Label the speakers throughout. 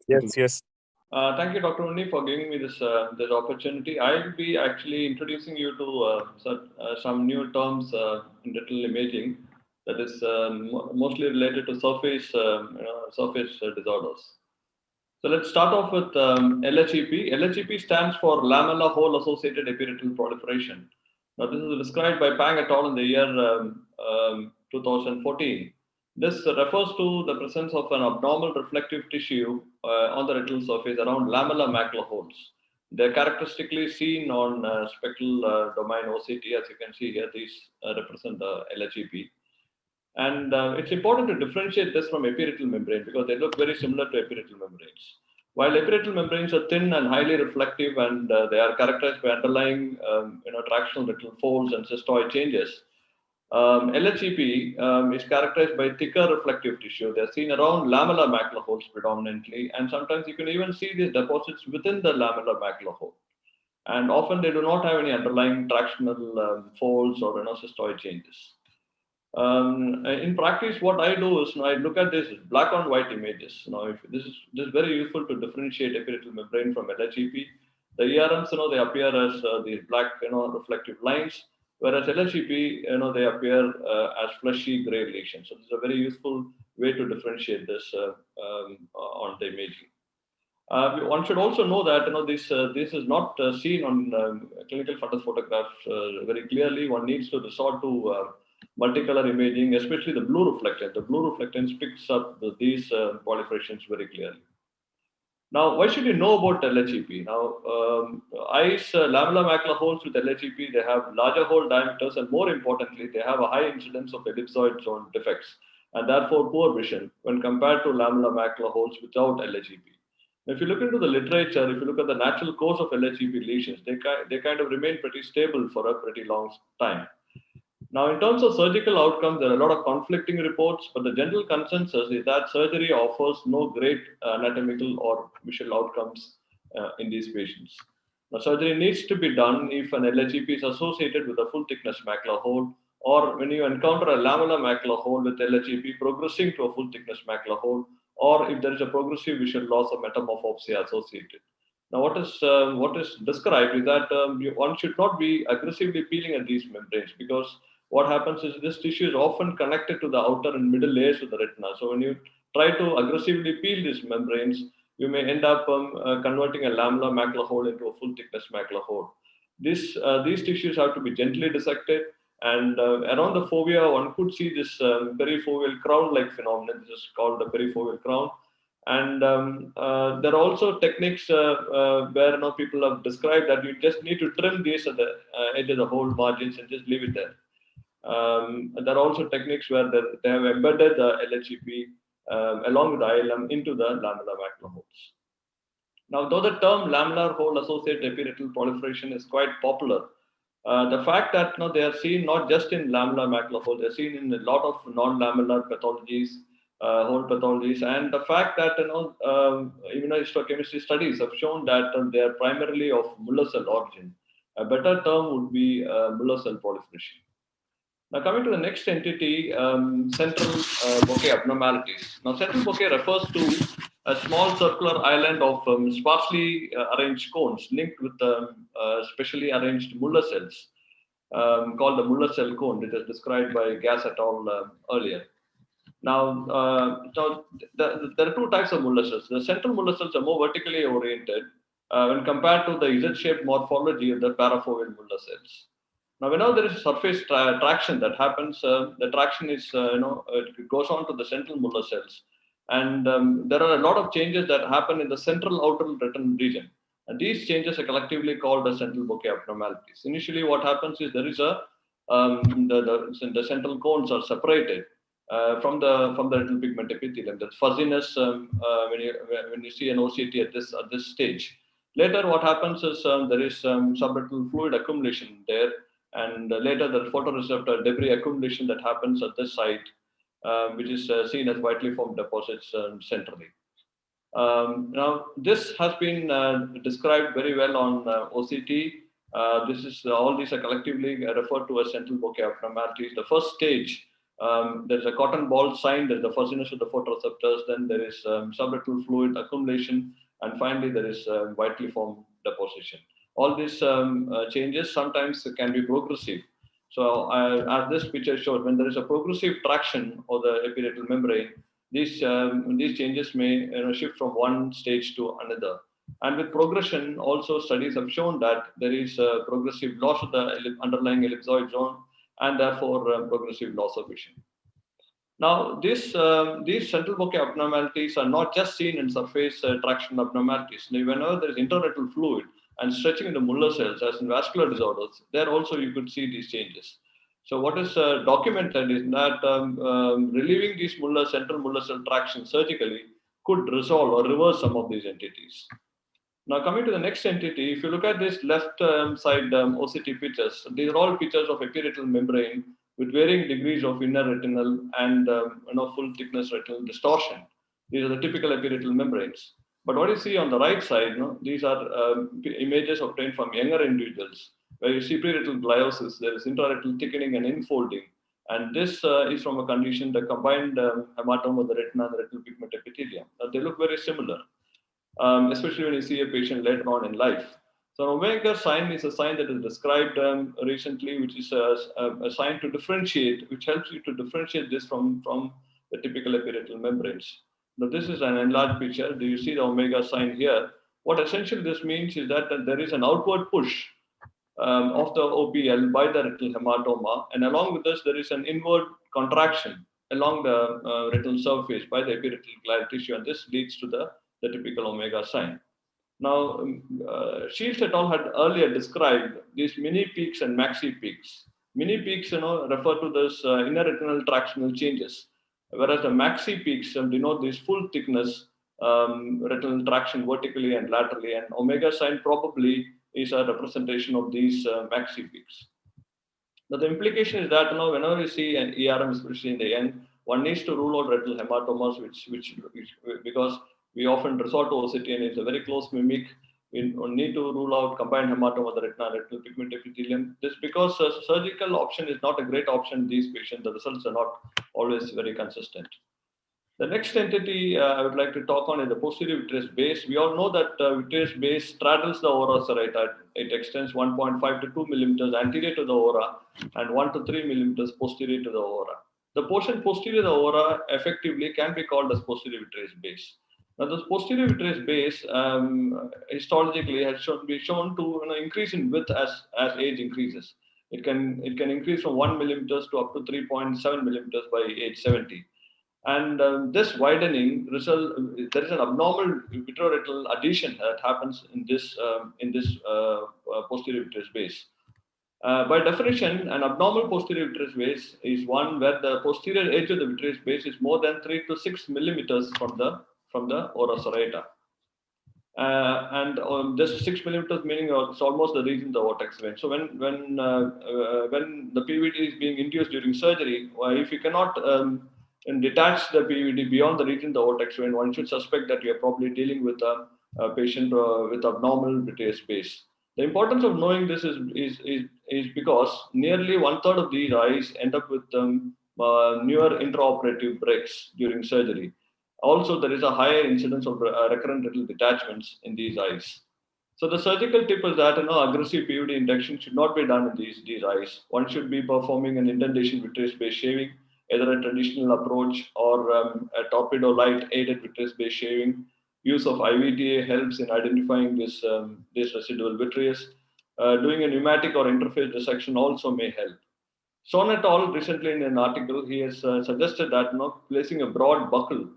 Speaker 1: Yes, yes.
Speaker 2: Thank you, Dr. Undi, for giving me this opportunity. I'll be actually introducing you to some new terms in digital imaging that is mostly related to surface disorders. So let's start off with LHEP. LHEP stands for lamellar hole associated epithelial proliferation. Now, this is described by Pang et al. In the year 2014. This refers to the presence of an abnormal reflective tissue on the retinal surface around lamellar macular holes. They're characteristically seen on spectral domain OCT. As you can see here, these represent the LHEP. And it's important to differentiate this from epiretinal membrane because they look very similar to epiretinal membranes. While epiretinal membranes are thin and highly reflective, and they are characterized by underlying, tractional retinal folds and cystoid changes, LHEP is characterized by thicker reflective tissue. They're seen around lamellar macular holes predominantly, and sometimes you can even see these deposits within the lamellar macular hole. And often they do not have any underlying tractional folds or cystoid changes. In practice, what I do is I look at this black and white images. If this is very useful to differentiate epithelial membrane from LHEP. The ERMs, they appear as these black, reflective lines, whereas LHEP, they appear as fleshy gray lesions. So this is a very useful way to differentiate this on the imaging. One should also know that this is not seen on clinical fundus photographs very clearly. One needs to resort to multicolor imaging, especially the blue reflectance. The blue reflectance picks up these proliferations very clearly. Now, why should you know about LHEP? Now, eyes, lamellar macular holes with LHEP, they have larger hole diameters, and more importantly, they have a high incidence of ellipsoid zone defects, and therefore poor vision when compared to lamellar macular holes without LHEP. If you look into the literature, if you look at the natural course of LHEP lesions, they kind of remain pretty stable for a pretty long time. Now, in terms of surgical outcomes, there are a lot of conflicting reports, but the general consensus is that surgery offers no great anatomical or visual outcomes in these patients. Now, surgery needs to be done if an LHEP is associated with a full thickness macular hole, or when you encounter a lamellar macular hole with LHEP progressing to a full thickness macular hole, or if there is a progressive visual loss or metamorphopsia associated. Now, what is described is that one should not be aggressively peeling at these membranes because what happens is this tissue is often connected to the outer and middle layers of the retina. So when you try to aggressively peel these membranes, you may end up converting a lamellar macular hole into a full thickness macular hole. These tissues have to be gently dissected, and around the fovea, one could see this perifoveal crown-like phenomenon. This is called the perifoveal crown. And there are also techniques where people have described that you just need to trim these at the edge of the hole margins and just leave it there. There are also techniques where they have embedded the LHEP along with the ILM into the lamellar macular holes. Now, though the term lamellar hole associated epiretinal proliferation is quite popular, the fact that they are seen not just in lamellar macular hole, they are seen in a lot of non-lamellar pathologies, hole pathologies, and the fact that immunohistochemistry studies have shown that they are primarily of Muller cell origin. A better term would be Muller cell proliferation. Now, coming to the next entity, central bokeh abnormalities. Now, central bokeh refers to a small circular island of sparsely arranged cones linked with specially arranged Muller cells called the Muller cell cone, which is described by Gass et al. Earlier. Now, there are two types of Muller cells. The central Muller cells are more vertically oriented when compared to the Z-shaped morphology of the parafoveal Muller cells. Now, whenever there is a surface traction that happens, the traction is, it goes on to the central Muller cells. And there are a lot of changes that happen in the central outer retinal region. And these changes are collectively called the central bokeh abnormalities. Initially, what happens is there is the central cones are separated from the retinal pigment epithelium. That fuzziness when you see an OCT at this stage. Later, what happens is there is subretinal fluid accumulation there, and later the photoreceptor debris accumulation that happens at this site, which is seen as widely formed deposits centrally. Now, this has been described very well on OCT. All these are collectively referred to as central bokeh abnormalities. The first stage There's a cotton ball sign, there's the fuzziness of the photoreceptors, then there is subretinal fluid accumulation, and finally there is vitaliform deposition. All these changes sometimes can be progressive. So as this picture shows, when there is a progressive traction of the epiretinal membrane, these changes may shift from one stage to another. And with progression, also studies have shown that there is a progressive loss of the underlying ellipsoid zone and therefore progressive loss of vision. Now, these central bokeh abnormalities are not just seen in surface traction abnormalities. Whenever there is intraretinal fluid and stretching in the Muller cells, as in vascular disorders, there also you could see these changes. So, what is documented is that relieving these central Muller cell traction surgically could resolve or reverse some of these entities. Now, coming to the next entity, if you look at this left side OCT pictures, these are all pictures of epiretinal membrane with varying degrees of inner retinal and full thickness retinal distortion. These are the typical epiretinal membranes. But what you see on the right side, these are images obtained from younger individuals, where you see preretinal gliosis, there is intraretinal thickening and infolding. And this is from a condition, the combined hematoma of the retina and the retinal pigment epithelium. Now, they look very similar. Especially when you see a patient later on in life. So omega sign is a sign that is described recently, which is a sign to differentiate, which helps you to differentiate this from the typical epiretinal membranes. Now this is an enlarged picture. Do you see the omega sign here? What essentially this means is that there is an outward push of the OPL by the retinal hematoma, and along with this there is an inward contraction along the retinal surface by the epiretinal glial tissue, and this leads to the typical omega sign. Now, Shields et al. Had earlier described these mini peaks and maxi peaks. Mini peaks, refer to this inner retinal tractional changes, whereas the maxi peaks denote this full thickness retinal traction vertically and laterally, and omega sign probably is a representation of these maxi peaks. Now, the implication is that whenever you see an ERM, especially in the young, one needs to rule out retinal hematomas, which because we often resort to OCT and it's a very close mimic. We need to rule out combined hematoma of the retina and retinal pigment epithelium. This because a surgical option is not a great option in these patients. The results are not always very consistent. The next entity I would like to talk on is the posterior vitreous base. We all know that vitreous base straddles the ora serrata. It extends 1.5 to 2 millimeters anterior to the ora and 1 to 3 millimeters posterior to the ora. The portion posterior to the ora effectively can be called as posterior vitreous base. Now, this posterior vitreous base histologically has been shown to increase in width as age increases. It can increase from 1 millimeters to up to 3.7 millimeters by age 70. And this widening result, there is an abnormal vitreoretinal adhesion that happens in this posterior vitreous base. By definition, an abnormal posterior vitreous base is one where the posterior edge of the vitreous base is more than 3 to 6 millimeters from the ora serrata. And this 6 millimeters meaning it's almost the region of the vortex vein. So when the PVD is being induced during surgery, if you cannot and detach the PVD beyond the region of the vortex vein, one should suspect that you are probably dealing with a patient with abnormal vitreous base. The importance of knowing this is because nearly 1/3 of these eyes end up with newer intraoperative breaks during surgery. Also, there is a higher incidence of recurrent retinal detachments in these eyes. So the surgical tip is that aggressive PVD induction should not be done in these eyes. One should be performing an indentation vitreous base shaving, either a traditional approach or a torpedo light aided vitreous base shaving. Use of IVTA helps in identifying this residual vitreous. Doing a pneumatic or interface dissection also may help. Son et al. Recently in an article, he has suggested that placing a broad buckle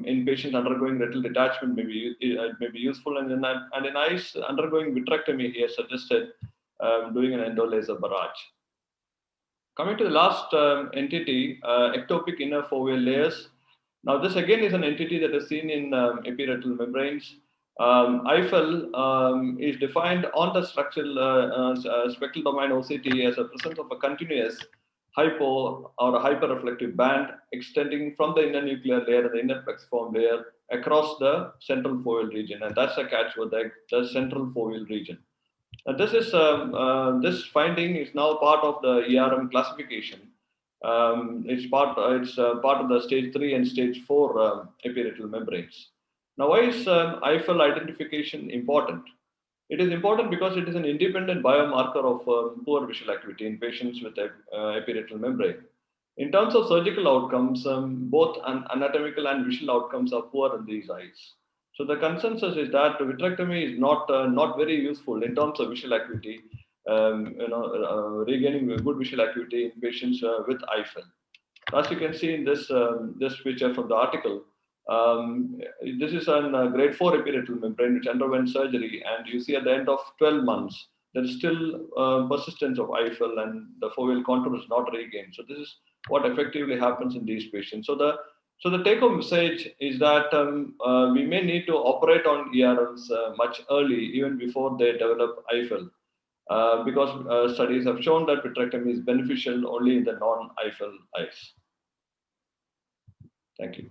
Speaker 2: in patients undergoing retinal detachment may be useful, and in eyes undergoing vitrectomy, he has suggested doing an endolaser barrage. Coming to the last entity, ectopic inner foveal layers. Now, this again is an entity that is seen in epiretinal membranes. EIFEL is defined on the spectral domain OCT as a presence of a continuous hypo or a hyperreflective band extending from the inner nuclear layer and the inner plexiform layer across the central foveal region, and that's a catchword, the central foveal region. This finding is now part of the ERM classification, It's part of the stage 3 and stage 4 epiretinal membranes. Now, why is Eiffel identification important? It is important because it is an independent biomarker of poor visual acuity in patients with epiretinal membrane. In terms of surgical outcomes, both anatomical and visual outcomes are poor in these eyes. So the consensus is that vitrectomy is not very useful in terms of visual acuity. Regaining a good visual acuity in patients with Eiffel. As you can see in this picture from the article, this is a grade 4 epiretinal membrane which underwent surgery, and you see at the end of 12 months there is still persistence of Eiffel and the foveal contour is not regained. So this is what effectively happens in these patients. So the take-home message is that we may need to operate on ERLs much early, even before they develop Eiffel. Because studies have shown that vitrectomy is beneficial only in the non-Eiffel eyes. Thank you.